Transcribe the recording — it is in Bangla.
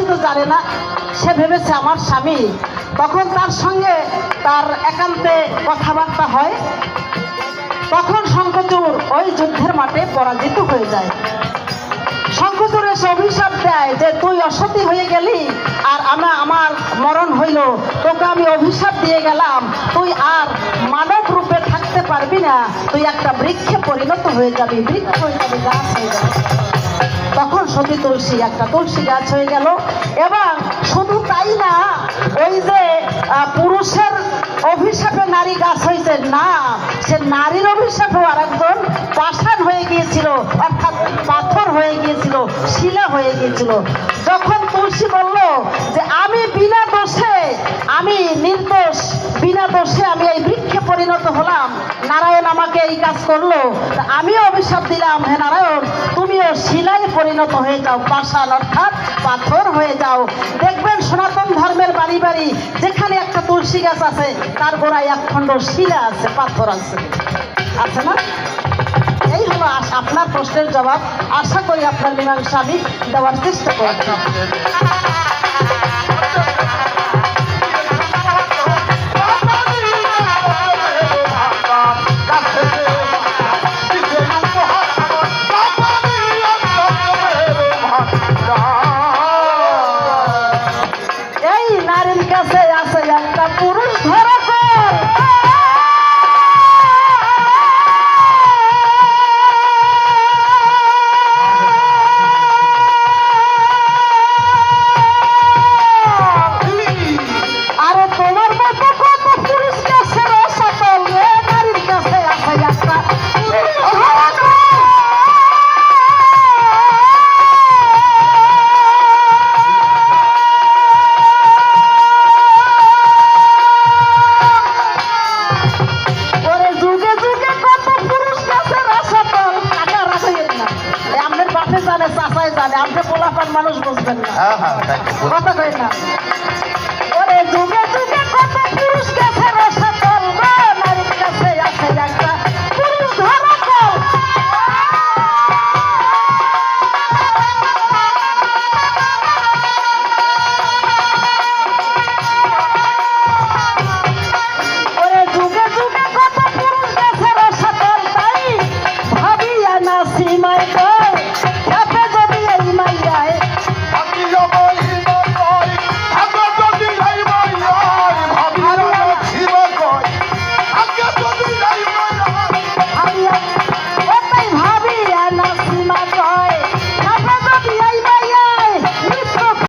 তো জানে না, সে ভেবেছে আমার স্বামী। তখন তার সঙ্গে তার একান্তে কথাবার্তা হয়। তখন শঙ্খচূড় ওই যুদ্ধের মাঠে পরাজিত হয়ে যায়। শঙ্খচূড় এসে অভিশাপ দেয় যে তুই অসতী হয়ে গেলি আর আমার মরণ হইল, তোকে আমি অভিশাপ দিয়ে গেলাম, তুই আর মানব রূপে থাকতে পারবি না, তুই একটা বৃক্ষে পরিণত হয়ে যাবি, বৃক্ষ হয়ে যাবি, গাছ হয়ে যাবে। তখন সতী তুলসী একটা তুলসী গাছ হয়ে গেল। এবং শুধু তাই না, ওই যে পুরুষের অভিশাপে নারী গাছ হয়েছে না, সে নারীর অভিশাপেও আর একজন পাষাণ হয়ে গিয়েছিল, অর্থাৎ পাথর হয়ে গিয়েছিল, শিলা হয়ে গিয়েছিল। যখন তুলসী বলল যে আমি বিনা দোষে, আমি নির্দোষ, বিনা দোষে আমি এই বৃক্ষে পরিণত হলাম, নারায়ণ আমাকে এই কাজ করলো, আমিও অভিশাপ দিলাম, হে নারায়ণ তুমিও শিলায় পরিণত হয়ে যাও, পাষাণ অর্থাৎ পাথর হয়ে যাও। দেখবেন সনাতন ধর্মের বাড়ি বাড়ি যেখানে একটা তুলসী গাছ আছে তার গোড়ায় একখণ্ড শিলা আছে, পাথর আছে, আছে না? এই হলো আপনার প্রশ্নের জবাব। আশা করি আপনার মীমাংসা আমি দেওয়ার চেষ্টা করছি। এই নারীর কাছে আছে একটা পুরুষ ধরা মানুষ বুঝবেন না, কথা কই না। ওরে যুগে যুগে কত পুরুষকে